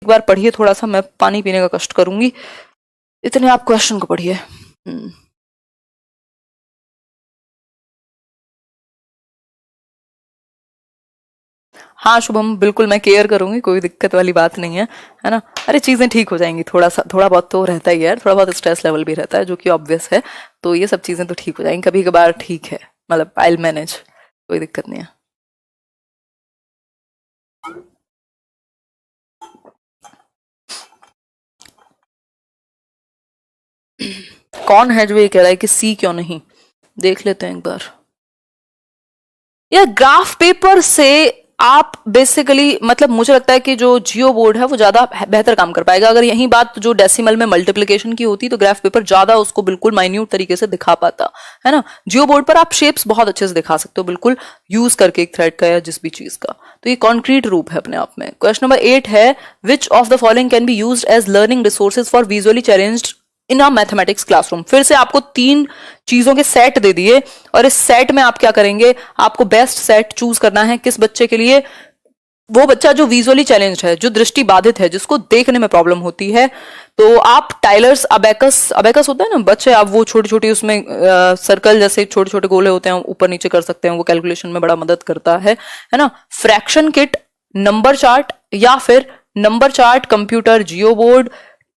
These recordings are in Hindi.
एक बार पढ़िए थोड़ा सा, मैं पानी पीने का कष्ट करूंगी, इतने आप क्वेश्चन को पढ़िए। हाँ शुभम, बिल्कुल मैं केयर करूंगी, कोई दिक्कत वाली बात नहीं है ना। अरे चीजें ठीक हो जाएंगी, थोड़ा सा थोड़ा बहुत तो रहता ही है यार, थोड़ा बहुत स्ट्रेस लेवल भी रहता है जो कि ऑब्वियस है, तो ये सब चीजें तो ठीक हो जाएंगी कभी कभार, ठीक है, मतलब आई विल मैनेज, कोई दिक्कत नहीं है। कौन है जो ये कह रहा है कि सी क्यों नहीं, देख लेते हैं एक बार। या ग्राफ पेपर से आप बेसिकली, मतलब मुझे लगता है कि जो जियो बोर्ड है वो ज्यादा बेहतर काम कर पाएगा। अगर यही बात जो डेसिमल में मल्टीप्लिकेशन की होती तो ग्राफ पेपर ज्यादा उसको बिल्कुल माइन्यूट तरीके से दिखा पाता, है ना। जियो बोर्ड पर आप शेप्स बहुत अच्छे से दिखा सकते हो बिल्कुल, यूज करके एक थ्रेड का या जिस भी चीज का, तो ये कॉन्क्रीट रूप है अपने आप में। क्वेश्चन नंबर 8 है, which of the following can be used as learning resources for visually challenged in a mathematics classroom. फिर से आपको 3 चीजों के सेट दे दिए, और इस सेट में आप क्या करेंगे, आपको बेस्ट सेट चूज करना है किस बच्चे के लिए, वो बच्चा जो विजुअली चैलेंज्ड है, जो दृष्टि बाधित है, जिसको देखने में प्रॉब्लम होती है। तो आप टाइलर्स अबेकस, अबेकस होता है ना बच्चे, आप वो छोटी छोटी उसमें सर्कल जैसे छोटे छोटे गोले होते हैं, ऊपर नीचे कर सकते हैं, वो कैलकुलेशन में बड़ा मदद करता है ना। फ्रैक्शन किट, नंबर चार्ट, या फिर नंबर चार्ट, कंप्यूटर, जियो बोर्ड,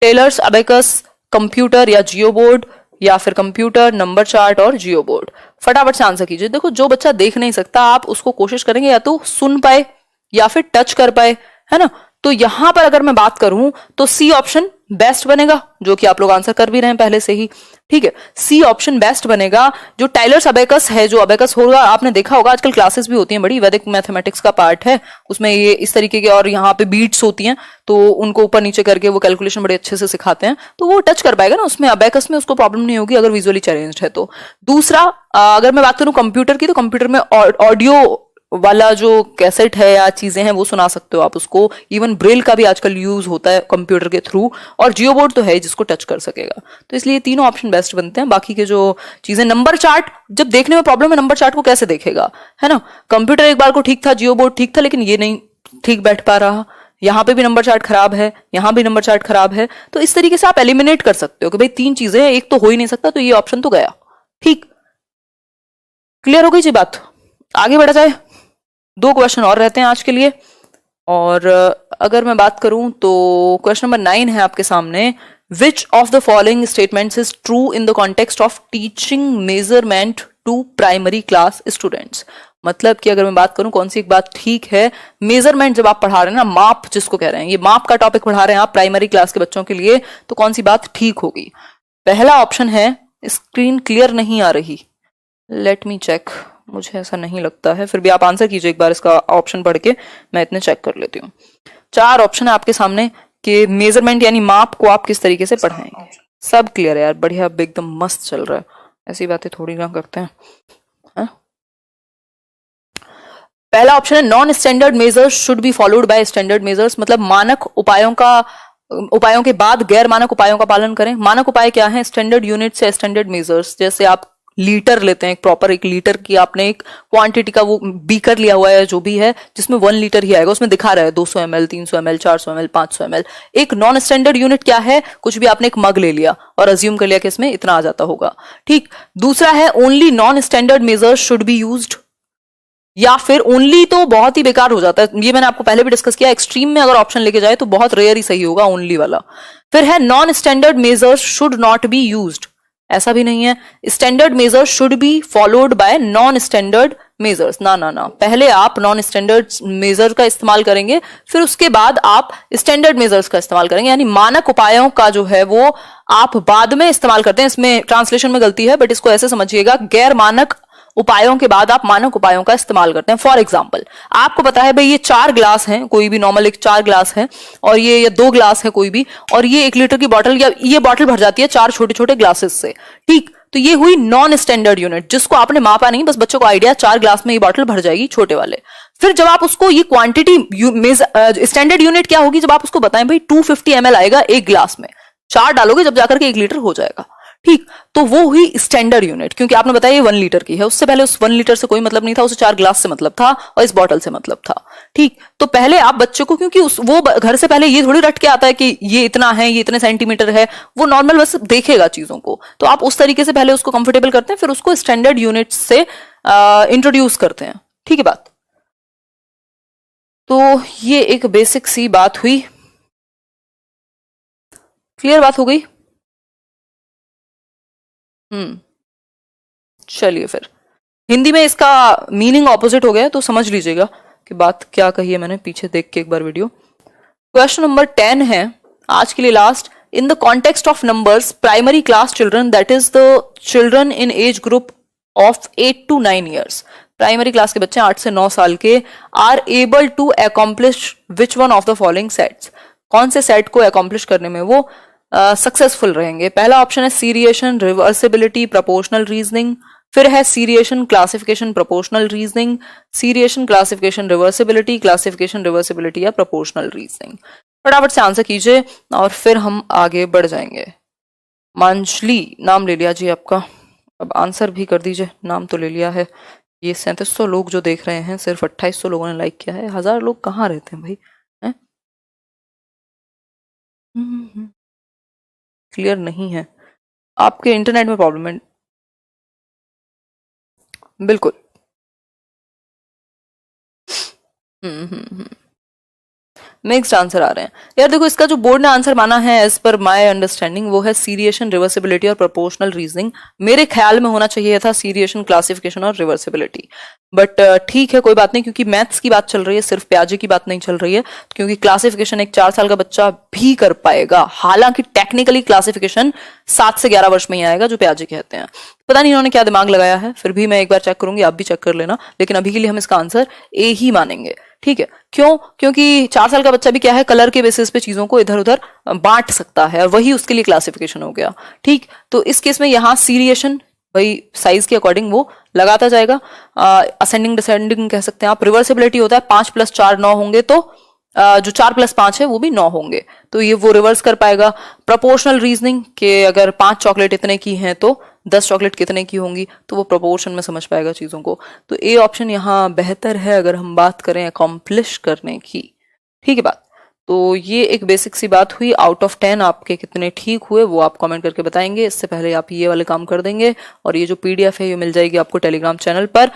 टेलर्स अबेकस, कंप्यूटर या जियो बोर्ड, या फिर कंप्यूटर, नंबर चार्ट और जियो बोर्ड। फटाफट से आंसर कीजिए। देखो जो बच्चा देख नहीं सकता, आप उसको कोशिश करेंगे या तो सुन पाए या फिर टच कर पाए, है ना। तो यहां पर अगर मैं बात करूं तो सी ऑप्शन बेस्ट बनेगा, जो कि आप लोग आंसर कर भी रहे हैं पहले से ही, ठीक है। सी ऑप्शन बेस्ट बनेगा। जो टाइलर्स अबेकस है, जो अबेकस होगा, आपने देखा होगा आजकल क्लासेस भी होती हैं, बड़ी वैदिक मैथमेटिक्स का पार्ट है उसमें, ये इस तरीके के, और यहाँ पे बीट्स होती हैं, तो उनको ऊपर नीचे करके वो कैलकुलेशन बड़े अच्छे से सिखाते हैं, तो वो टच कर पाएगा ना उसमें, अबेकस में उसको प्रॉब्लम नहीं होगी अगर विजुअली चैलेंज्ड है तो। दूसरा, अगर मैं बात करूं कंप्यूटर की, तो कंप्यूटर में ऑडियो वाला जो कैसेट है या चीजें हैं वो सुना सकते हो आप उसको, इवन ब्रेल का भी आजकल यूज होता है कंप्यूटर के थ्रू, और जियो बोर्ड तो है जिसको टच कर सकेगा, तो इसलिए तीनों ऑप्शन बेस्ट बनते हैं। बाकी के जो चीजें, नंबर चार्ट, जब देखने में प्रॉब्लम है नंबर चार्ट को कैसे देखेगा, है ना। कंप्यूटर एक बार को ठीक था, जियो बोर्ड ठीक था, लेकिन ये नहीं ठीक बैठ पा रहा, यहाँ पे भी नंबर चार्ट खराब है, यहाँ भी नंबर चार्ट खराब है, तो इस तरीके से आप एलिमिनेट कर सकते हो कि भाई 3 चीजें हैं, एक तो हो ही नहीं सकता, तो ये ऑप्शन तो गया, ठीक। क्लियर हो गई जी बात, आगे बढ़ा जाए। 2 क्वेश्चन और रहते हैं आज के लिए, और अगर मैं बात करूं तो क्वेश्चन नंबर 9 है आपके सामने, which of the following statements is true in the context of teaching measurement to primary class students. मतलब कि अगर मैं बात करूं कौन सी एक बात ठीक है, मेजरमेंट जब आप पढ़ा रहे हैं ना, माप जिसको कह रहे हैं, ये माप का टॉपिक पढ़ा रहे हैं आप प्राइमरी क्लास के बच्चों के लिए, तो कौन सी बात ठीक होगी। पहला ऑप्शन है, स्क्रीन क्लियर नहीं आ रही, लेट मी चेक, मुझे ऐसा नहीं लगता है, फिर भी आप आंसर कीजिए एक बार इसका ऑप्शन पढ़ के, मैं इतने चेक कर लेती हूँ। 4 ऑप्शन है आपके सामने कि मेजरमेंट यानी माप को आप किस तरीके से पढ़ाएंगे। सब क्लियर है यार, बढ़िया, एकदम मस्त चल रहा है, ऐसी बातें थोड़ी ना करते हैं, है? पहला ऑप्शन है, non standard measures should be followed by standard measures, मतलब मानक उपायों के बाद गैर मानक उपायों का पालन करें। मानक उपाय क्या है, स्टैंडर्ड यूनिट से स्टैंडर्ड मेजर्स, जैसे आप लीटर लेते हैं, एक प्रॉपर 1 लीटर की आपने एक क्वांटिटी का वो बीकर लिया हुआ है जो भी है, जिसमें 1 लीटर ही आएगा, उसमें दिखा रहा है 200 ml, 300 ml, 400 ml, 500 ml। एक नॉन स्टैंडर्ड यूनिट क्या है, कुछ भी आपने एक मग ले लिया और अज्यूम कर लिया कि इसमें इतना आ जाता होगा, ठीक। दूसरा है, only non standard measures should be used, या फिर ओनली तो बहुत ही बेकार हो जाता है, ये मैंने आपको पहले भी डिस्कस किया, एक्सट्रीम में अगर ऑप्शन लेके जाए तो बहुत रेयर ही सही होगा ओनली वाला। फिर है, non standard measures should not be used, ऐसा भी नहीं है, standard measures should be followed by non standard measures, ना ना ना, पहले आप नॉन स्टैंडर्ड मेजर का इस्तेमाल करेंगे, फिर उसके बाद आप स्टैंडर्ड मेजर्स का इस्तेमाल करेंगे, यानी मानक उपायों का जो है वो आप बाद में इस्तेमाल करते हैं। इसमें ट्रांसलेशन में गलती है, बट इसको ऐसे समझिएगा, गैर मानक उपायों के बाद आप मानक उपायों का इस्तेमाल करते हैं। फॉर एग्जाम्पल, आपको पता है भाई ये 4 ग्लास हैं, कोई भी नॉर्मल एक 4 ग्लास है, और ये 2 ग्लास है कोई भी, और ये 1 लीटर की बॉटल, या ये बॉटल भर जाती है 4 छोटे छोटे ग्लासेस से, ठीक। तो ये हुई नॉन स्टैंडर्ड यूनिट, जिसको आपने मापा नहीं, बस बच्चों को आइडिया 4 ग्लास में ये बॉटल भर जाएगी, छोटे वाले। फिर जब आप उसको ये क्वांटिटी, स्टैंडर्ड यूनिट क्या होगी, जब आप उसको बताएं भाई 250 ml आएगा 1 ग्लास में, 4 डालोगे जब जाकर के 1 लीटर हो जाएगा, ठीक, तो वो हुई स्टैंडर्ड यूनिट, क्योंकि आपने बताया ये 1 लीटर की है, उससे पहले उस 1 लीटर से कोई मतलब नहीं था, उसे 4 ग्लास से मतलब था और इस बॉटल से मतलब था। ठीक, तो पहले आप बच्चे को, क्योंकि वो घर से पहले ये थोड़ी रट के आता है कि ये इतना है, ये इतने सेंटीमीटर है, वो नॉर्मल बस देखेगा चीजों को, तो आप उस तरीके से पहले उसको कंफर्टेबल करते हैं, फिर उसको स्टैंडर्ड यूनिट से इंट्रोड्यूस करते हैं। ठीक है बात, तो ये एक बेसिक सी बात हुई, क्लियर बात हो गई। चलिए फिर हिंदी में इसका मीनिंग ऑपोजिट हो गया, तो समझ लीजिएगा कि बात क्या कही है मैंने, पीछे देख के एक बार वीडियो। क्वेश्चन नंबर 10 है आज के लिए last. In the context of numbers, primary class children, that is the children in age group of 8 to 9 years, primary class के बच्चे 8 से 9 साल के, are able to accomplish which one of the following sets, कौन से सेट को अकॉम्प्लिश करने में वो सक्सेसफुल रहेंगे। पहला ऑप्शन है सीरिएशन, रिवर्सिबिलिटी, प्रोपोर्शनल रीजनिंग, फिर है seriation, classification, proportional reasoning, seriation, classification, reversibility, classification, reversibility या प्रोपोर्शनल रीजनिंग। फटाफट से आंसर कीजिए और फिर हम आगे बढ़ जाएंगे। मांजली नाम ले लिया जी आपका, अब आंसर भी कर दीजिए, नाम तो ले लिया है। ये 3700 लोग जो देख रहे हैं, सिर्फ 2800 लोगों ने लाइक किया है, 1000 लोग कहाँ रहते हैं भाई, हैं? क्लियर नहीं है, आपके इंटरनेट में प्रॉब्लम है। बिल्कुल। नेक्स्ट आंसर आ रहे हैं यार, देखो इसका जो बोर्ड ने आंसर माना है एज पर माय अंडरस्टैंडिंग वो है सीरिएशन, रिवर्सिबिलिटी और प्रोपोर्शनल रीजनिंग। मेरे ख्याल में होना चाहिए था सीरिएशन, क्लासिफिकेशन और रिवर्सिबिलिटी, बट ठीक है कोई बात नहीं, क्योंकि मैथ्स की बात चल रही है, सिर्फ प्याजे की बात नहीं चल रही है, क्योंकि क्लासिफिकेशन एक 4 साल का बच्चा भी कर पाएगा, हालांकि टेक्निकली क्लासिफिकेशन 7 से 11 वर्ष में ही आएगा जो प्याजे कहते हैं। पता नहीं इन्होंने क्या दिमाग लगाया है, फिर भी मैं एक बार चेक करूंगी, आप भी चेक कर लेना, लेकिन अभी के लिए हम इसका आंसर ए ही मानेंगे। ठीक है, क्यों? क्योंकि 4 साल का बच्चा भी क्या है, कलर के बेसिस पे चीजों को इधर उधर बांट सकता है, और वही उसके लिए क्लासिफिकेशन हो गया। ठीक, तो इस केस में यहाँ सीरिएशन भाई साइज के अकॉर्डिंग वो लगाता जाएगा, असेंडिंग डिसेंडिंग कह सकते हैं आप। रिवर्सिबिलिटी होता है 5 + 4 9 होंगे, तो जो 4 + 5 है वो भी 9 होंगे, तो ये वो रिवर्स कर पाएगा। प्रोपोर्शनल रीजनिंग के अगर 5 चॉकलेट इतने की हैं तो 10 चॉकलेट कितने की होंगी, तो वो प्रोपोर्शन में समझ पाएगा चीजों को, तो ए ऑप्शन यहाँ बेहतर है अगर हम बात करें अकॉम्प्लिश करने की। ठीक है बात, तो ये एक बेसिक सी बात हुई। आउट ऑफ 10 आपके कितने ठीक हुए वो आप कमेंट करके बताएंगे, इससे पहले आप ये वाले काम कर देंगे, और ये जो पीडीएफ है ये मिल जाएगी आपको टेलीग्राम चैनल पर।